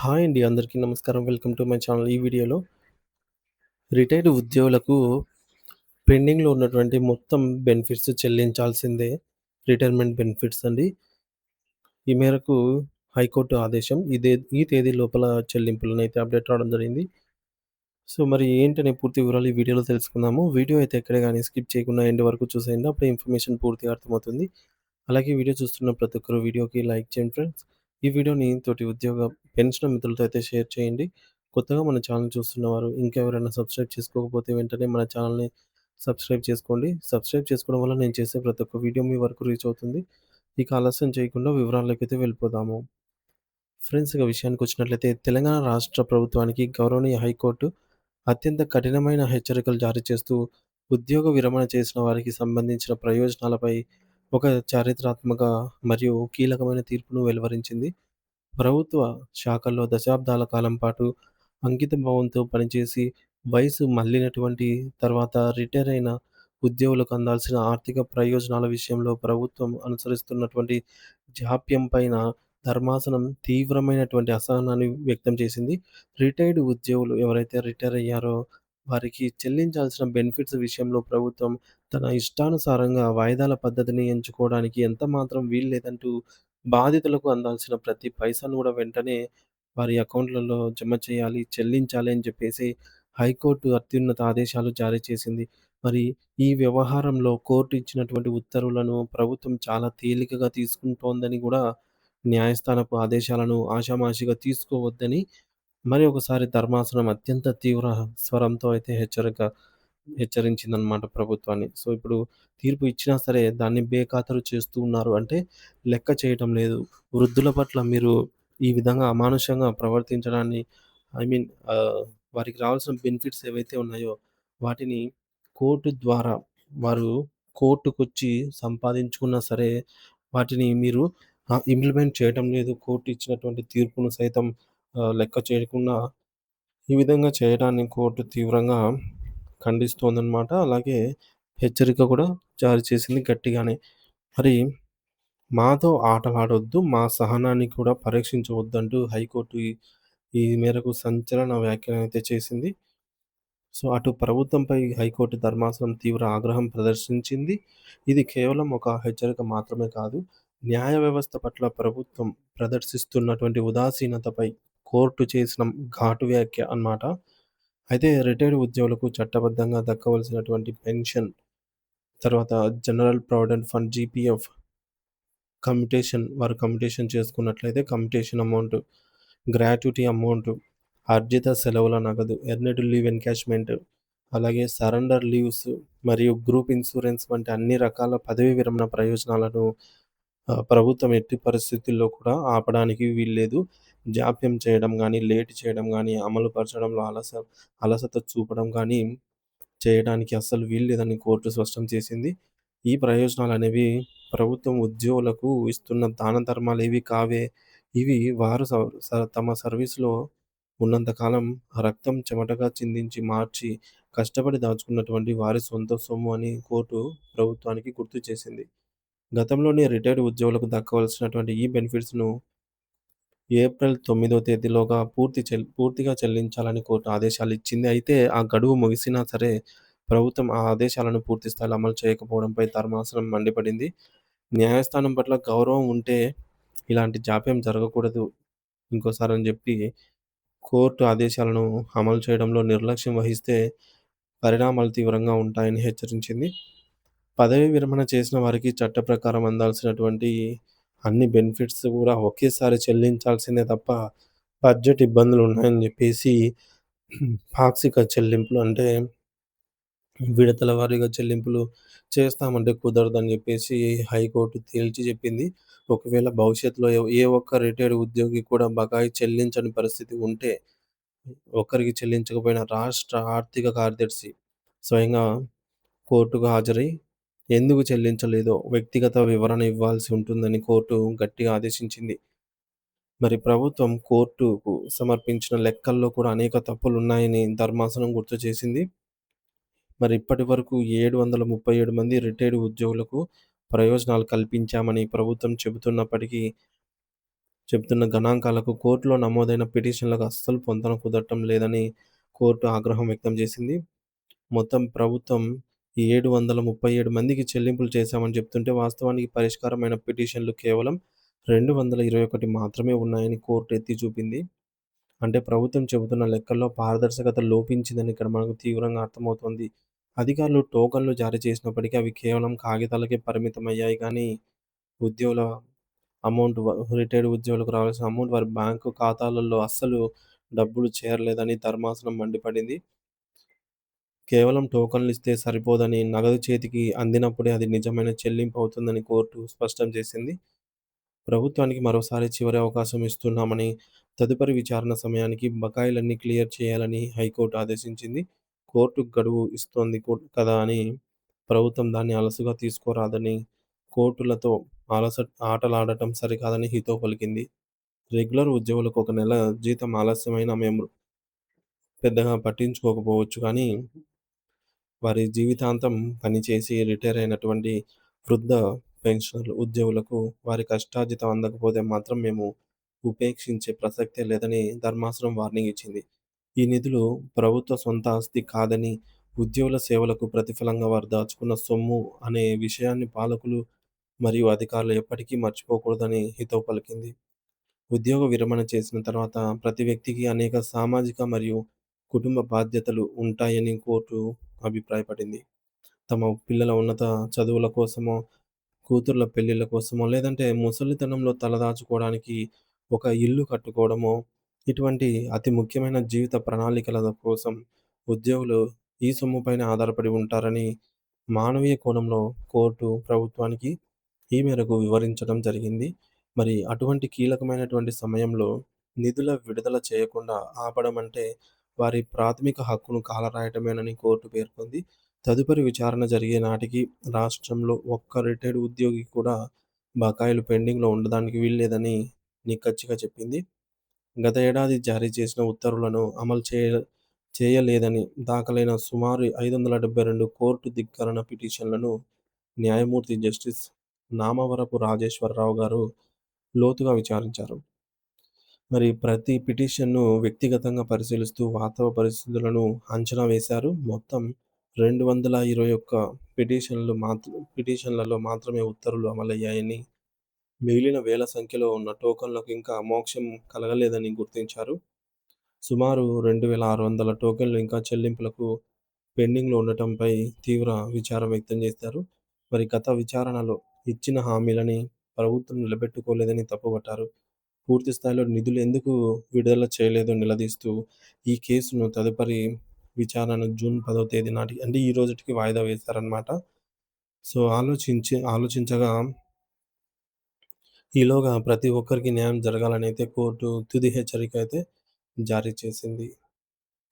Hi అండి. అందరికీ నమస్కారం. Welcome to my channel. ఈ వీడియోలో రిటైర్డ్ ఉద్యోగులకు పెండింగ్‌లో ఉన్నటువంటి మొత్తం బెనిఫిట్స్ చెల్లించాల్సిందే. రిటైర్మెంట్ బెనిఫిట్స్ అండి. ఈ మేరకు హైకోర్టు ఆదేశం. ఈ తేదీ లోపల చెల్లింపులనైతే అప్డేట్ రావడం జరిగింది. మరి ఏంటనే పూర్తి వివరాలు ఈ వీడియోలో తెలుసుకుందాము. వీడియో అయితే ఎక్కడ గాని స్కిప్ చేయకుండా ఎండ్ వరకు చూసేయండి. అప్పుడే ఇన్ఫర్మేషన్ పూర్తిగా అర్థమవుతుంది. అలాగే వీడియో చూస్తున్న ప్రతి ఒక్కరు వీడియోకి లైక్ చేయండి ఫ్రెండ్స్. ఈ వీడియోని తోటి ఉద్యోగ పెన్షన్ మిత్రులతో అయితే షేర్ చేయండి. కొత్తగా మన ఛానల్ చూస్తున్నవారు ఇంకా ఎవరైనా సబ్స్క్రైబ్ చేసుకోకపోతే వెంటనే మన ఛానల్‌ని సబ్స్క్రైబ్ చేసుకోండి. సబ్స్క్రైబ్ చేసుకోవడం వల్ల నేను చేసే ప్రతి ఒక్క వీడియో మీ వరకు రీచ్ అవుతుంది. ఇక ఆలస్యం చేయకుండా వివరాల్లోకైతే వెళ్ళిపోదాము. ఫ్రెండ్స్ ఇక విషయానికొచ్చినట్లయితే తెలంగాణ రాష్ట్ర ప్రభుత్వానికి గౌరవనీయ హైకోర్టు అత్యంత కఠినమైన హెచ్చరికలు జారీ చేస్తూ ఉద్యోగ విరమణ చేసిన వారికి సంబంధించిన ప్రయోజనాలపై ఒక చారిత్రాత్మక మరియు కీలకమైన తీర్పును వెలువరించింది. ప్రభుత్వ శాఖల్లో దశాబ్దాల కాలం పాటు అంకితభావంతో పనిచేసి వయసు మళ్ళినటువంటి తర్వాత రిటైర్ అయిన ఉద్యోగులకు అందాల్సిన ఆర్థిక ప్రయోజనాల విషయంలో ప్రభుత్వం అనుసరిస్తున్నటువంటి జాప్యం పైన ధర్మాసనం తీవ్రమైనటువంటి అసహనాన్ని వ్యక్తం చేసింది. రిటైర్డ్ ఉద్యోగులు ఎవరైతే రిటైర్ అయ్యారో వారికి చెల్లించాల్సిన బెనిఫిట్స్ విషయంలో ప్రభుత్వం తన ఇష్టానుసారంగా వాయిదాల పద్ధతిని ఎంచుకోవడానికి ఎంత మాత్రం వీల్లేదంటూ బాధితులకు అందాల్సిన ప్రతి పైసాను గూడా వెంటనే వారి అకౌంట్‌లలో జమ చేయాలి, చెల్లించాలి అని చెప్పేసి హైకోర్టు అత్యున్నత ఆదేశాలు జారీ చేసింది. మరి ఈ వ్యవహారంలో కోర్టు ఇచ్చినటువంటి ఉత్తర్వులను ప్రభుత్వం చాలా తేలికగా తీసుకుంటోందని గూడా న్యాయస్థానపు ఆదేశాలను ఆషామాషీగా తీసుకోవద్దని మరి ఒకసారి ధర్మాసనం అత్యంత తీవ్ర స్వరంతో అయితే హెచ్చరించిందనమాట ప్రభుత్వాన్ని. ఇప్పుడు తీర్పు ఇచ్చినా సరే దాన్ని బేఖాతరు చేస్తూ ఉన్నారు. అంటే లెక్క చేయటం లేదు. వృద్ధుల పట్ల మీరు ఈ విధంగా అమానుషంగా ప్రవర్తించడాన్ని ఐ మీన్ వారికి రావాల్సిన బెనిఫిట్స్ ఏవైతే ఉన్నాయో వాటిని కోర్టు ద్వారా వారు కోర్టుకొచ్చి సంపాదించుకున్నా సరే వాటిని మీరు ఇంప్లిమెంట్ చేయటం లేదు. కోర్టు ఇచ్చినటువంటి తీర్పును సైతం లెక్క చేయకుండా ఈ విధంగా చేయడాన్ని కోర్టు తీవ్రంగా ఖండిస్తోందనమాట. అలాగే హెచ్చరిక కూడా జారీ చేసింది గట్టిగానే. మరి మాతో ఆటలాడొద్దు, మా సహనాన్ని కూడా పరీక్షించవద్దంటూ హైకోర్టు ఈ మేరకు సంచలన వ్యాఖ్యలనైతే చేసింది. అటు ప్రభుత్వంపై హైకోర్టు ధర్మాసనం తీవ్ర ఆగ్రహం ప్రదర్శించింది. ఇది కేవలం ఒక హెచ్చరిక మాత్రమే కాదు, న్యాయ వ్యవస్థ పట్ల ప్రభుత్వం ప్రదర్శిస్తున్నటువంటి ఉదాసీనతపై కోర్టు చేసిన ఘాటు వ్యాఖ్య అన్నమాట. అయితే రిటైర్డ్ ఉద్యోగులకు చట్టబద్ధంగా దక్కవలసినటువంటి పెన్షన్, తర్వాత general provident fund GPF commutation చేసుకున్నట్లయితే కమ్యుటేషన్ అమౌంట్, గ్రాట్యుటీ అమౌంట్, అర్జిత సెలవుల నగదు, ఎర్న్డ్ లీవ్ ఎన్‌కాష్‌మెంట్, అలాగే సరెండర్ లీవ్స్ మరియు గ్రూప్ ఇన్సూరెన్స్ వంటి అన్ని రకాల పదవీ విరమణ ప్రయోజనాలను ప్రభుత్వం ఎట్టి పరిస్థితుల్లో కూడా ఆపడానికి వీల్లేదు. జాప్యం చేయడం గానీ, లేట్ చేయడం గానీ, అమలు పరచడంలో అలసట చూపడం గానీ చేయడానికి అస్సలు వీల్లేదని కోర్టు స్పష్టం చేసింది. ఈ ప్రయోజనాలనేవి ప్రభుత్వం ఉద్యోగులకు ఇస్తున్న దాన ధర్మాలేవి కావే. ఇవి వారు తమ సర్వీస్‌లో ఉన్నంత కాలం రక్తం చెమటగా చిందించి మార్చి కష్టపడి దాచుకున్నటువంటి వారి సొంత సొమ్ము అని కోర్టు ప్రభుత్వానికి గుర్తు చేసింది. గతంలోనే రిటైర్డ్ ఉద్యోగులకు దక్కవలసినటువంటి ఈ బెనిఫిట్స్‌ను ఏప్రిల్ 9వ తేదీలోగా పూర్తిగా చెల్లించాలని కోర్టు ఆదేశాలిచ్చింది. అయితే ఆ గడువు ముగిసినా సరే ప్రభుత్వం ఆ ఆదేశాలను పూర్తి స్థాయిలో అమలు చేయకపోవడంపై ధర్మాసనం మండిపడింది. న్యాయస్థానం పట్ల గౌరవం ఉంటే ఇలాంటి జాప్యం జరగకూడదు ఇంకోసారని జెప్పి కోర్టు ఆదేశాలను అమలు చేయడంలో నిర్లక్ష్యం వహిస్తే పరిణామాలు తీవ్రంగా ఉంటాయని హెచ్చరించింది. పదవీ విరమణ చేసిన వారికి చట్ట ప్రకారం అందాల్సినటువంటి అన్ని బెనిఫిట్స్ గూడా ఒకేసారి చెల్లించాల్సిందే తప్ప బడ్జెట్ ఇబ్బందులున్నాయని జెప్పేసి పాక్షిక చెల్లింపులు అంటే విడతల వారీగా చెల్లింపులు చేస్తామంటే కుదరదని జెప్పేసి హైకోర్టు తేల్చి జెప్పింది. ఒకవేళ భవిష్యత్తులో ఏ ఒక్క రిటైర్డ్ ఉద్యోగి కూడా బకాయి చెల్లించని పరిస్థితి ఉంటే, ఒక్కరికి చెల్లించకపోయినా రాష్ట్ర ఆర్థిక కార్యదర్శి స్వయంగా కోర్టుకు హాజరై ఎందుకు చెల్లించలేదో వ్యక్తిగత వివరణ ఇవ్వాల్సి ఉంటుందని కోర్టు గట్టిగా ఆదేశించింది. మరి ప్రభుత్వం కోర్టుకు సమర్పించిన లెక్కల్లో కూడా అనేక తప్పులున్నాయని ధర్మాసనం గుర్తు చేసింది. మరి ఇప్పటి వరకు 737 మంది రిటైర్డ్ ఉద్యోగులకు ప్రయోజనాలు కల్పించామని ప్రభుత్వం చెబుతున్నప్పటికీ చెప్తున్న గణాంకాలకు కోర్టులో నమోదైన పిటిషన్‌లకు అస్సలు పొంతన కుదరటం లేదని కోర్టు ఆగ్రహం వ్యక్తం చేసింది. మొత్తం ప్రభుత్వం ఈ 737 మందికి చెల్లింపులు చేశామని చెప్తుంటే, వాస్తవానికి పరిష్కారమైన పిటిషన్‌లు కేవలం 221 మాత్రమే ఉన్నాయని కోర్టు ఎత్తి చూపింది. అంటే ప్రభుత్వం చెబుతున్న లెక్కల్లో పారదర్శకత లోపించిందని ఇక్కడ మనకు తీవ్రంగా అర్థమవుతోంది. అధికారులు టోకన్‌లు జారీ చేసినప్పటికీ అవి కేవలం కాగితాలకే పరిమితమయ్యాయి కానీ, ఉద్యోగుల రిటైర్డ్ ఉద్యోగులకు రావాల్సిన అమౌంట్ వారి బ్యాంకు ఖాతాలలో అస్సలు డబ్బులు చేరలేదని ధర్మాసనం మండిపడింది. కేవలం టోకన్‌లు ఇస్తే సరిపోదని, నగదు చేతికి అందినప్పుడే అది నిజమైన చెల్లింపు అవుతుందని కోర్టు స్పష్టం చేసింది. ప్రభుత్వానికి మరోసారి చివరి అవకాశం ఇస్తున్నామని, తదుపరి విచారణ సమయానికి బకాయిలన్నీ క్లియర్ చేయాలని హైకోర్టు ఆదేశించింది. కోర్టు గడువు ఇస్తోంది కదా అని ప్రభుత్వం దాన్ని అలసుగా తీసుకోరాదని, కోర్టులతో ఆటలాడటం సరికాదని హితవు పలికింది. రెగ్యులర్ ఉద్యోగులకు ఒక నెల జీతం ఆలస్యమైనా మేము పెద్దగా పట్టించుకోకపోవచ్చు కానీ, వారి జీవితాంతం పనిచేసి రిటైర్ అయినటువంటి వృద్ధ పెన్షనర్లు ఉద్యోగులకు వారి కష్టార్జితం అందకపోతే మాత్రం మేము ఉపేక్షించే ప్రసక్తే లేదని ధర్మాసనం వార్నింగ్ ఇచ్చింది. ఈ నిధులు ప్రభుత్వ సొంత ఆస్తి కాదని, ఉద్యోగుల సేవలకు ప్రతిఫలంగా వారు దాచుకున్న సొమ్ము అనే విషయాన్ని పాలకులు మరియు అధికారులు ఎప్పటికీ మర్చిపోకూడదని హితవు పలికింది. ఉద్యోగ విరమణ చేసిన తర్వాత ప్రతి వ్యక్తికి అనేక సామాజిక మరియు కుటుంబ బాధ్యతలు ఉంటాయని కోర్టు అభిప్రాయపడింది. తమ పిల్లల ఉన్నత చదువుల కోసమో, కూతుర్ల పెళ్ళిళ్ళ కోసమో, లేదంటే ముసలితనంలో తలదాచుకోవడానికి ఒక ఇల్లు కట్టుకోవడమో, ఇటువంటి అతి ముఖ్యమైన జీవిత ప్రణాళికల కోసం ఉద్యోగులు ఈ సొమ్ముపైనే ఆధారపడి ఉంటారని మానవీయ కోణంలో కోర్టు ప్రభుత్వానికి ఈ మేరకు వివరించడం జరిగింది. మరి అటువంటి కీలకమైనటువంటి సమయంలో నిధుల విడుదల చేయకుండా ఆపడం అంటే వారి ప్రాథమిక హక్కును కాలరాయటమేనని కోర్టు పేర్కొంది. తదుపరి విచారణ జరిగే నాటికి రాష్ట్రంలో ఒక్క రిటైర్డ్ ఉద్యోగి కూడా బకాయిలు పెండింగ్‌లో ఉండడానికి వీల్లేదని నిక్కచ్చిగా చెప్పింది. గత ఏడాది జారీ చేసిన ఉత్తర్వులను అమలు చేయలేదని దాఖలైన సుమారు 572 కోర్టు ధిక్కరణ పిటిషన్లను న్యాయమూర్తి జస్టిస్ నామవరపు రాజేశ్వరరావు గారు లోతుగా విచారించారు. మరి ప్రతి పిటిషన్‌ను వ్యక్తిగతంగా పరిశీలిస్తూ వాస్తవ పరిస్థితులను అంచనా వేశారు. మొత్తం 221 పిటిషన్‌లలో మాత్రమే ఉత్తర్వులు అమలయ్యాయని, మిగిలిన వేల సంఖ్యలో ఉన్న టోకన్‌లకు ఇంకా మోక్షం కలగలేదని గుర్తించారు. సుమారు 2600 టోకెన్లు ఇంకా చెల్లింపులకు పెండింగ్‌లో ఉండటంపై తీవ్ర విచారం వ్యక్తం చేశారు. మరి గత విచారణలో ఇచ్చిన హామీలని ప్రభుత్వం నిలబెట్టుకోలేదని తప్పుపట్టారు. పూర్తి స్థాయిలో నిధులు ఎందుకు విడుదల చేయలేదో నిలదీస్తూ ఈ కేసును తదుపరి విచారణను జూన్ 10వ తేదీ నాటికి అంటే ఈ రోజుటికి వాయిదా వేశారనమాట. సో, ఆలోచించగా ఈలోగా ప్రతి ఒక్కరికి న్యాయం జరగాలనైతే కోర్టు తుది హెచ్చరిక అయితే జారీ చేసింది.